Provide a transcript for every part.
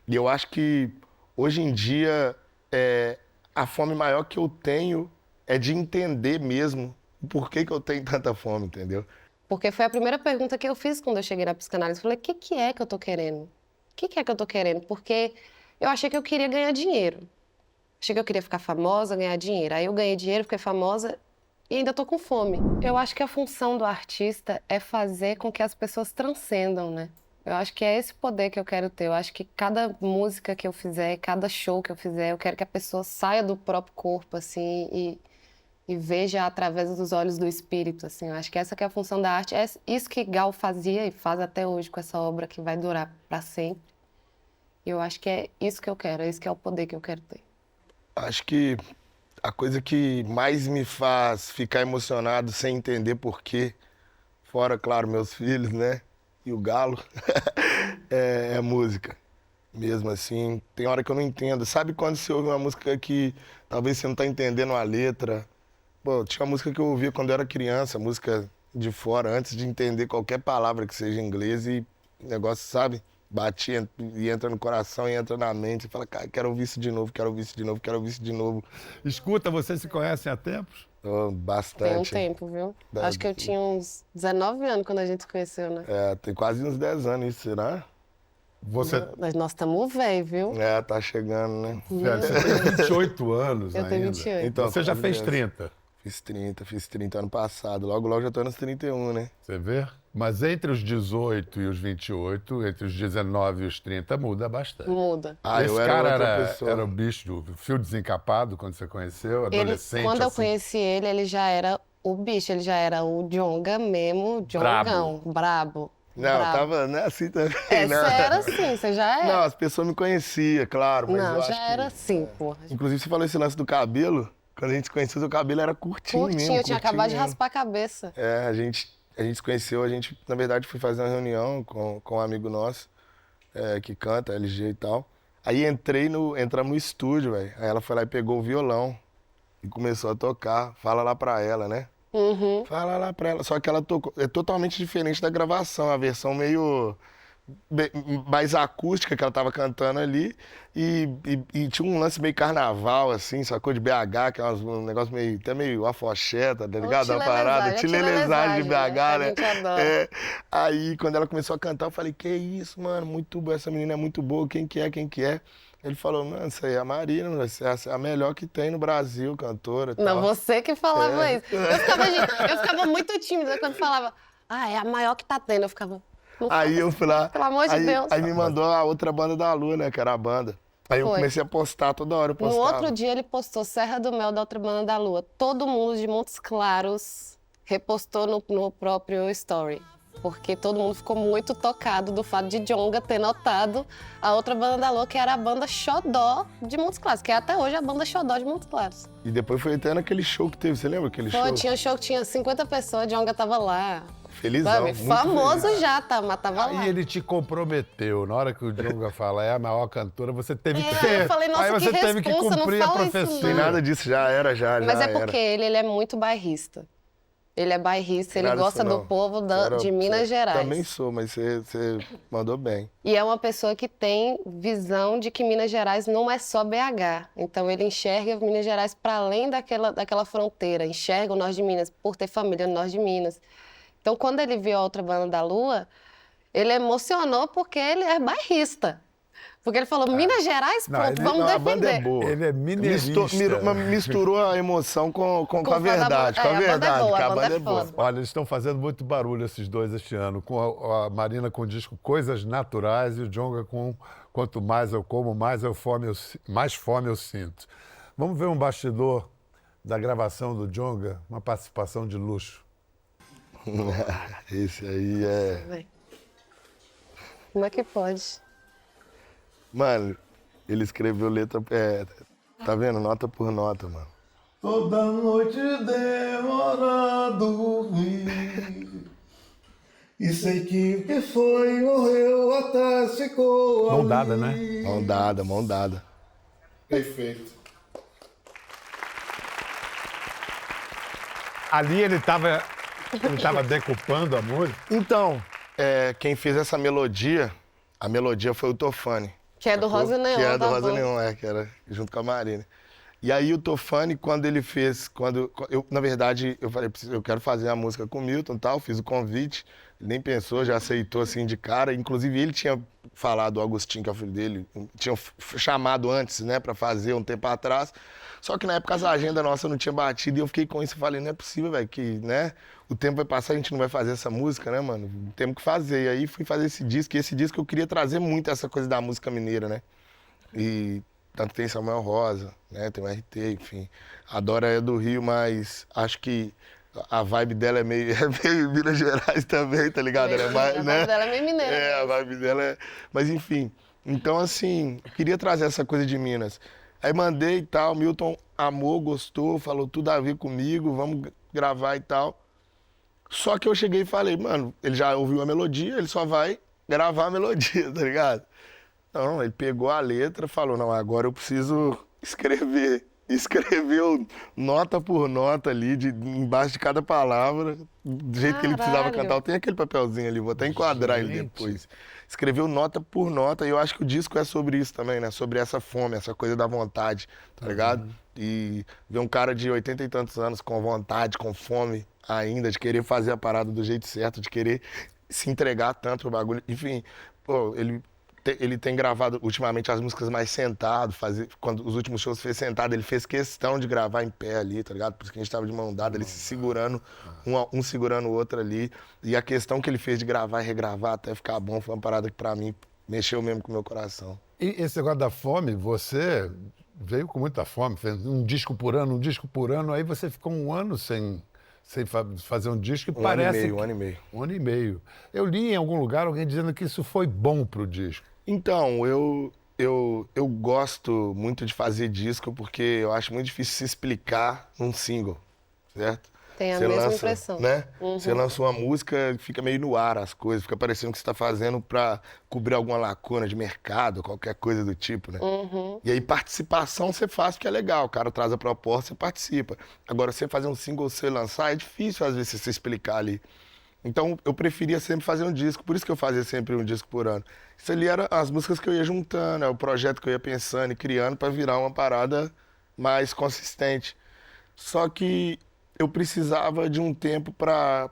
E eu acho que, hoje em dia, a fome maior que eu tenho é de entender mesmo o porquê que eu tenho tanta fome, entendeu? Porque foi a primeira pergunta que eu fiz quando eu cheguei na psicanálise. Eu falei, o que que é que eu tô querendo? O que que é que eu tô querendo? Porque eu achei que eu queria ganhar dinheiro. Achei que eu queria ficar famosa, ganhar dinheiro. Aí eu ganhei dinheiro, fiquei famosa e ainda tô com fome. Eu acho que a função do artista é fazer com que as pessoas transcendam, né? Eu acho que é esse poder que eu quero ter. Eu acho que cada música que eu fizer, cada show que eu fizer, eu quero que a pessoa saia do próprio corpo, assim, e veja através dos olhos do espírito, assim. Eu acho que essa que é a função da arte. É isso que Gal fazia e faz até hoje com essa obra que vai durar para sempre. E eu acho que é isso que eu quero, é isso que é o poder que eu quero ter. Acho que a coisa que mais me faz ficar emocionado sem entender porquê, fora, claro, meus filhos, né? E o galo, é música. Mesmo assim, tem hora que eu não entendo. Sabe quando você ouve uma música que talvez você não tá entendendo a letra? Pô, tinha uma música que eu ouvia quando eu era criança, música de fora, antes de entender qualquer palavra que seja em inglês e o negócio, sabe? Batia e entra no coração e entra na mente. E fala, cara, quero ouvir isso de novo, quero ouvir isso de novo, quero ouvir isso de novo. Escuta, vocês se conhecem há tempos? Oh, Tem um bastante. tempo, viu? Acho que eu tinha uns 19 anos quando a gente se conheceu, né? Tem quase uns 10 anos isso, será? Você, Mas nós estamos velhos, viu? Tá chegando, né? velho, você tem 28 anos Eu ainda. tenho 28. Então, Você já quase fez 10. 30, Fiz 30 ano passado. Logo, logo já tô nos 31, né? você vê? Mas entre os 18 e os 28, entre os 19 e os 30, muda bastante. Muda. Esse eu era cara outra pessoa. era o bicho do fio desencapado quando você conheceu, adolescente, Quando eu assim. conheci ele, ele já era o bicho, ele já era o Djonga mesmo, Djongão, brabo. Não, eu brabo. tava né, assim também, É, né? você era assim, você já Não, era. as pessoas me conheciam, claro, mas Não, eu já acho era que... assim, porra. Inclusive, você falou esse lance do cabelo. Quando a gente se conheceu, seu cabelo era curtinho mesmo. Curtinho, eu tinha curtinho acabado de mesmo. raspar a cabeça. A gente se conheceu, na verdade, foi fazer uma reunião com um amigo nosso, que canta, LG e tal. Aí entramos no estúdio, velho. Aí ela foi lá e pegou o violão e começou a tocar. Fala lá pra ela, né? Uhum. Fala lá pra ela. Só que ela tocou. É totalmente diferente da gravação, a versão meio mais acústica que ela tava cantando ali. E tinha um lance meio carnaval, assim, sacou? De BH, que é um negócio meio, até meio afoxé, tá ligado? Uma parada. Tilelezagem de BH, a né? gente adora. Aí, quando ela começou a cantar, eu falei, que isso, mano, muito boa, essa menina é muito boa, quem que é, quem que é? Ele falou, mano, isso aí é a Marina, mano, essa é a melhor que tem no Brasil, cantora e Não, tal. você que falava isso. Eu ficava muito tímida quando falava, é a maior que tá tendo. Eu ficava, não Aí fala eu assim, fui lá, pelo amor de aí, Deus. aí me mandou a outra banda da Lua, né, que era a banda. Aí eu Foi. comecei a postar toda hora, eu No postava. outro dia ele postou Serra do Mel da outra banda da Lua. Todo mundo de Montes Claros repostou no próprio story. Porque todo mundo ficou muito tocado do fato de Djonga ter notado a outra banda da Lua, que era a banda Xodó de Montes Claros, que é até hoje a banda Xodó de Montes Claros. E depois foi até naquele show que teve, você lembra aquele show? Tinha um show que tinha 50 pessoas, Djonga tava lá. Felizão, Sabe? muito Famoso feliz. já, tá? Mas tava lá. Aí ele te comprometeu. Na hora que o Djonga fala é a maior cantora, você teve que Eu falei, nossa, aí você que teve que responsa, não cumprir a fala isso, profecia. Tem não. nada disso, já era. Mas é porque ele é muito bairrista. Ele é bairrista, ele Nada gosta disso, do não. povo Sério, de Minas Gerais. Também sou, mas você mandou bem. E é uma pessoa que tem visão de que Minas Gerais não é só BH. Então ele enxerga Minas Gerais para além daquela fronteira, enxerga o Norte de Minas por ter família no Norte de Minas. Então quando ele viu a outra banda da Lua, ele emocionou porque ele é bairrista. Porque ele falou, Minas Gerais, Não, pronto, ele- vamos Não, a banda é defender. boa. Ele é mineirista. Misturou a emoção com a verdade, com a banda é verdade, boa, que a banda é foda. Olha, eles estão fazendo muito barulho esses dois este ano, com a Marina com o disco Coisas Naturais e o Djonga com Quanto Mais Eu Como, mais fome eu sinto. Vamos ver um bastidor da gravação do Djonga, uma participação de luxo. Esse aí é... Vai. Como é que pode? Mano, ele escreveu letra... tá vendo? Nota por nota, mano. Toda noite demora a dormir. E sei que o que foi morreu até ficou Mão ali. dada, né? Mão dada. Perfeito. Ali ele estava decupando a música. Então, quem fez essa melodia, a melodia foi o Tofani. Que é do sacou? Rosa Neon, Que é do tá Rosa bom. Neon, que era junto com a Marina. E aí o Tofani, quando ele fez, na verdade, eu falei, eu quero fazer a música com o Milton e tal, fiz o convite, ele nem pensou, já aceitou assim de cara, inclusive ele tinha falado, o Agostinho, que é o filho dele, tinha chamado antes, né, pra fazer um tempo atrás, só que na época as agendas nossas não tinham batido e eu fiquei com isso e falei, não é possível, velho, que, né, o tempo vai passar e a gente não vai fazer essa música, né, mano, temos que fazer. E aí fui fazer esse disco eu queria trazer muito essa coisa da música mineira, né, e tanto tem Samuel Rosa, né? Tem o RT, enfim. A Dora é do Rio, mas acho que a vibe dela é meio, é meio Minas Gerais também, tá ligado? Ela é mais, A né? vibe dela é meio mineira É, a mesmo. vibe dela é... Mas enfim, então assim, eu queria trazer essa coisa de Minas. Aí mandei e tal, Milton amou, gostou, falou tudo a ver comigo, vamos gravar e tal. Só que eu cheguei e falei, mano, ele já ouviu a melodia, ele só vai gravar a melodia, tá ligado? Não, ele pegou a letra e falou, não, agora eu preciso escrever. Escreveu nota por nota ali, embaixo de cada palavra, do jeito que ele precisava Caralho. cantar. Eu tenho aquele papelzinho ali, vou até enquadrar ele Gente. depois. Escreveu nota por nota, e eu acho que o disco é sobre isso também, né? Sobre essa fome, essa coisa da vontade, tá ligado? E ver um cara de 80 e tantos anos com vontade, com fome ainda, de querer fazer a parada do jeito certo, de querer se entregar tanto pro bagulho. Enfim, pô, ele tem gravado ultimamente as músicas mais sentado, quando os últimos shows fez sentado, ele fez questão de gravar em pé ali, tá ligado? Por isso que a gente tava de mão dada, ele se segurando, um segurando o outro ali. E a questão que ele fez de gravar e regravar até ficar bom foi uma parada que pra mim mexeu mesmo com o meu coração. E esse negócio da fome, você veio com muita fome, fez um disco por ano, aí você ficou um ano sem fazer um disco e Um ano e parece meio, que... um ano e meio. Um ano e meio. Eu li em algum lugar alguém dizendo que isso foi bom pro disco. Então, eu gosto muito de fazer disco porque eu acho muito difícil se explicar num single, certo? Tem a Você mesma lança, impressão. né? Você lança uma música, fica meio no ar as coisas, fica parecendo que você está fazendo para cobrir alguma lacuna de mercado, qualquer coisa do tipo, né? E aí participação você faz porque é legal, o cara traz a proposta, você participa. Agora, você fazer um single, você lançar, é difícil às vezes você se explicar ali. Então, eu preferia sempre fazer um disco, por isso que eu fazia sempre um disco por ano. Isso ali era as músicas que eu ia juntando, é o projeto que eu ia pensando e criando para virar uma parada mais consistente. Só que eu precisava de um tempo para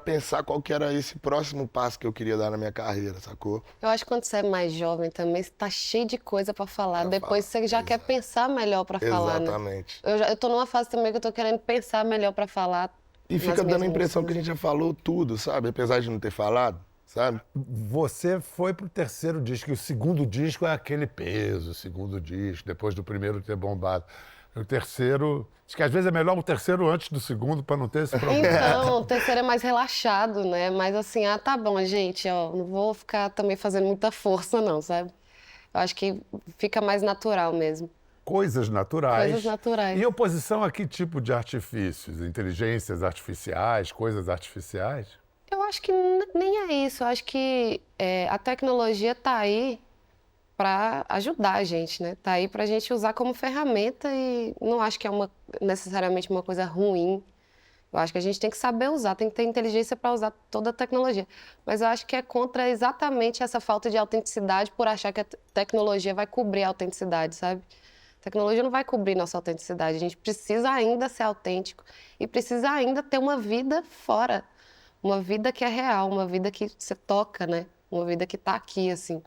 pensar qual que era esse próximo passo que eu queria dar na minha carreira, sacou? Eu acho que quando você é mais jovem também, você tá cheio de coisa pra falar. Pra Depois falar, você já quer pensar melhor pra falar, né? Exatamente. Eu tô numa fase também que eu tô querendo pensar melhor pra falar. E nas fica minhas dando a impressão que a músicas. gente já falou tudo, sabe? Apesar de não ter falado, sabe? Você foi pro terceiro disco, e o segundo disco é aquele peso, o segundo disco, depois do primeiro ter bombado. O terceiro, acho que às vezes é melhor o terceiro antes do segundo para não ter esse problema. Então, o terceiro é mais relaxado, né? Mais assim, ah, tá bom, gente, ó, não vou ficar também fazendo muita força, não, sabe? Eu acho que fica mais natural mesmo. Coisas naturais. Coisas naturais. Em oposição a que tipo de artifícios? Inteligências artificiais, coisas artificiais? Eu acho que nem é isso. Eu acho que a tecnologia tá aí para ajudar a gente, né? Tá aí para a gente usar como ferramenta e não acho que é necessariamente uma coisa ruim. Eu acho que a gente tem que saber usar, tem que ter inteligência para usar toda a tecnologia. Mas eu acho que é contra exatamente essa falta de autenticidade por achar que a tecnologia vai cobrir a autenticidade, sabe? A tecnologia não vai cobrir nossa autenticidade. A gente precisa ainda ser autêntico e precisa ainda ter uma vida fora. Uma vida que é real, uma vida que você toca, né? Uma vida que está aqui, assim.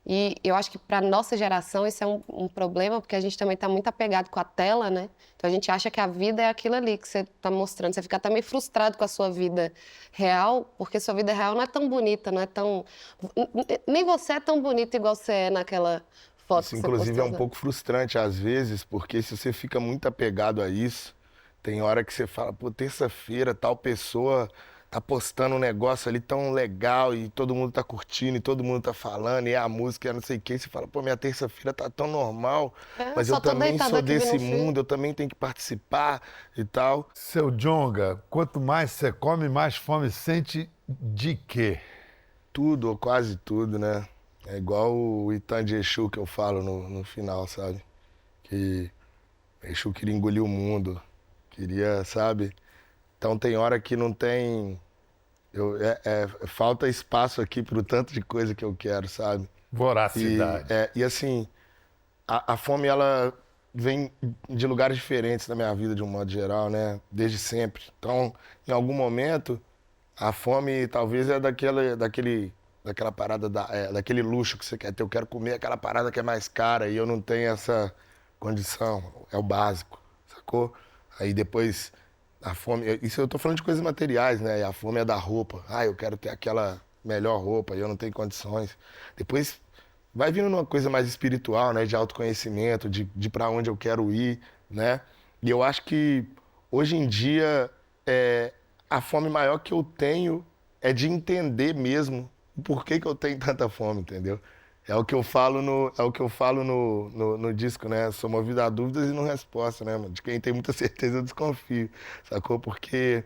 E eu acho que para nossa geração isso é um problema, porque a gente também está muito apegado com a tela, né? Então a gente acha que a vida é aquilo ali que você está mostrando. Você fica até meio frustrado com a sua vida real, porque sua vida real não é tão bonita, não é tão... Nem você é tão bonito igual você é naquela foto Isso, que você inclusive, postou, é um né? pouco frustrante às vezes, porque se você fica muito apegado a isso, tem hora que você fala, pô, terça-feira tal pessoa tá postando um negócio ali tão legal e todo mundo tá curtindo e todo mundo tá falando e é a música e é não sei o que. Você fala, pô, minha terça-feira tá tão normal, mas só eu tô também deitada sou aqui vendo desse um filme. mundo, eu também tenho que participar e tal. Seu Djonga, quanto mais você come, mais fome sente de quê? Tudo, ou quase tudo, né? É igual o Itan de Exu que eu falo no final, sabe? Que Exu queria engolir o mundo, queria, sabe? Então tem hora que não tem... falta espaço aqui pro tanto de coisa que eu quero, sabe? Voracidade. E assim, a fome, ela vem de lugares diferentes na minha vida, de um modo geral, né? Desde sempre. Então, em algum momento, a fome talvez é daquela parada, daquele luxo que você quer ter. Eu quero comer aquela parada que é mais cara e eu não tenho essa condição. É o básico, sacou? Aí depois, a fome... Isso eu tô falando de coisas materiais, né? E a fome é da roupa. Ah, eu quero ter aquela melhor roupa e eu não tenho condições. Depois vai vindo numa coisa mais espiritual, né? De autoconhecimento, de para onde eu quero ir, né? E eu acho que hoje em dia a fome maior que eu tenho é de entender mesmo o porquê que eu tenho tanta fome, entendeu? É o que eu falo no disco, né? Sou movido a dúvidas e não resposta, né, mano? De quem tem muita certeza eu desconfio, sacou? Porque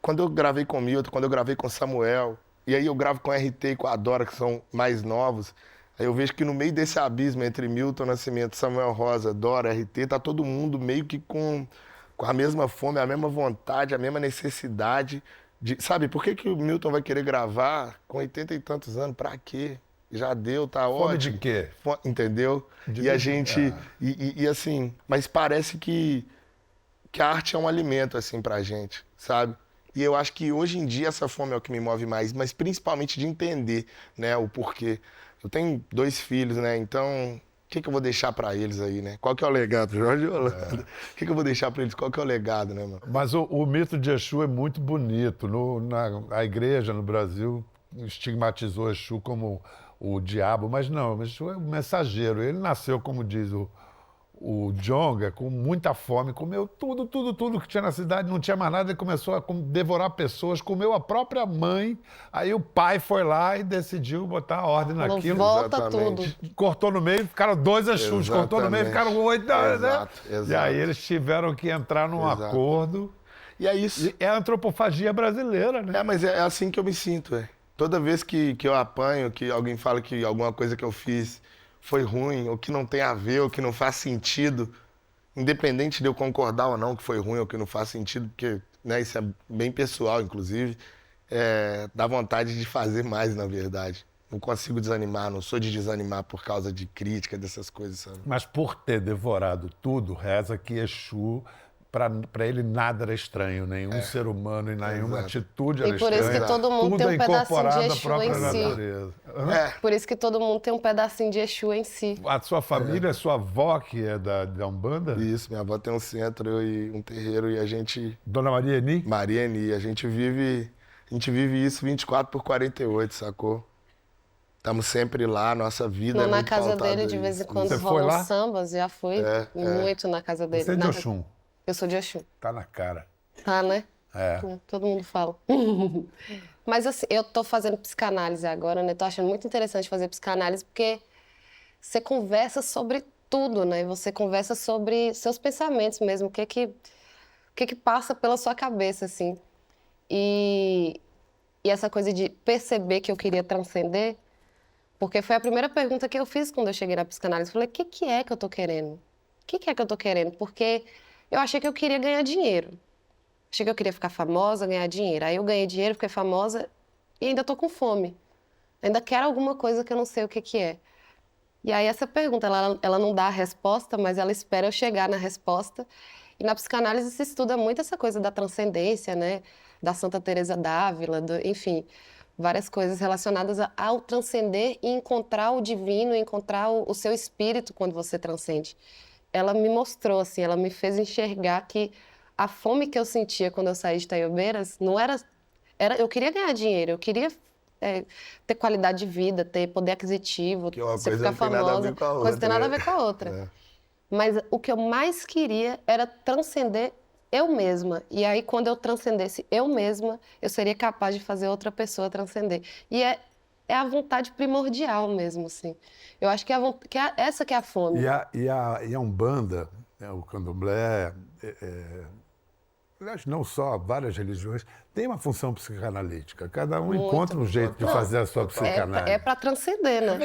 quando eu gravei com o Milton, quando eu gravei com o Samuel, e aí eu gravo com o RT e com a Dora, que são mais novos, aí eu vejo que no meio desse abismo entre Milton Nascimento, Samuel Rosa, Dora, RT, tá todo mundo meio que com a mesma fome, a mesma vontade, a mesma necessidade de... Sabe, por que o Milton vai querer gravar com 80 e tantos anos? Pra quê? Já deu, tá ótimo. Fome de quê? Entendeu? E a gente... E assim, mas parece que a arte é um alimento, assim, pra gente, sabe? E eu acho que hoje em dia essa fome é o que me move mais, mas principalmente de entender, né, o porquê. Eu tenho 2 filhos, né, então o que eu vou deixar pra eles aí, né? Qual que é o legado, Jorge Holanda? O que eu vou deixar pra eles? Qual que é o legado, né, mano? Mas o mito de Exu é muito bonito. A igreja no Brasil estigmatizou Exu como o diabo, mas não, Exu é um mensageiro. Ele nasceu, como diz o Djonga, com muita fome, comeu tudo que tinha na cidade, não tinha mais nada, ele começou a devorar pessoas, comeu a própria mãe, aí o pai foi lá e decidiu botar a ordem Falou, naquilo. volta Exatamente. tudo. Cortou no meio, ficaram 2 Exus, cortou no meio, ficaram 8, né? Exato. E aí eles tiveram que entrar num Exato. acordo. E é isso. E é a antropofagia brasileira, né? Mas é assim que eu me sinto, Toda vez que eu apanho, que alguém fala que alguma coisa que eu fiz foi ruim, ou que não tem a ver, ou que não faz sentido, independente de eu concordar ou não que foi ruim ou que não faz sentido, porque, né, isso é bem pessoal, inclusive, dá vontade de fazer mais, na verdade. Não consigo desanimar, não sou de desanimar por causa de crítica, dessas coisas, sabe? Mas por ter devorado tudo, reza que Exu, para ele nada era estranho, nenhum ser humano e nenhuma Exato. atitude era E por isso estranha. que todo mundo Tudo tem um é pedacinho incorporado de à Exu própria em si. natureza. Por isso que todo mundo tem um pedacinho de Exu em si. A sua família, a sua avó, que é da Umbanda? Isso, minha avó tem um centro e um terreiro e a gente... Dona Maria Eni? Maria Eni, a gente vive isso 24/48, sacou? Estamos sempre lá, nossa vida é Na muito casa pautada dele, de a vez em isso. quando, Você foi rolam lá? sambas, já fui muito na casa dele. Você é de Oxum? Eu sou de Oxum. Tá na cara. Tá, né? É. Todo mundo fala. Mas assim, eu tô fazendo psicanálise agora, né? Tô achando muito interessante fazer psicanálise porque você conversa sobre tudo, né? Você conversa sobre seus pensamentos mesmo, o que passa pela sua cabeça, assim. E essa coisa de perceber que eu queria transcender, porque foi a primeira pergunta que eu fiz quando eu cheguei na psicanálise. Eu falei, o que é que eu tô querendo? O que é que eu tô querendo? Porque eu achei que eu queria ganhar dinheiro. Achei que eu queria ficar famosa, ganhar dinheiro. Aí eu ganhei dinheiro, fiquei famosa e ainda tô com fome. Ainda quero alguma coisa que eu não sei o que é. E aí essa pergunta, ela não dá a resposta, mas ela espera eu chegar na resposta. E na psicanálise se estuda muito essa coisa da transcendência, né? Da Santa Teresa d'Ávila, enfim, várias coisas relacionadas ao transcender e encontrar o divino, encontrar o seu espírito quando você transcende. Ela me mostrou, assim, ela me fez enxergar que a fome que eu sentia quando eu saí de Taiobeiras não era... Eu queria ganhar dinheiro, eu queria ter qualidade de vida, ter poder aquisitivo, Que uma você coisa ficar não tem nada a famosa. ver com a Coisa não tem nada a outra, ver com a outra. Mas o que eu mais queria era transcender eu mesma. E aí, quando eu transcendesse eu mesma, eu seria capaz de fazer outra pessoa transcender. E é a vontade primordial mesmo, assim. Eu acho que essa que é a fome. E a Umbanda, né, o Candomblé, aliás, não só, várias religiões, tem uma função psicanalítica. Cada um encontra um jeito de fazer a sua psicanálise. É para transcender, né?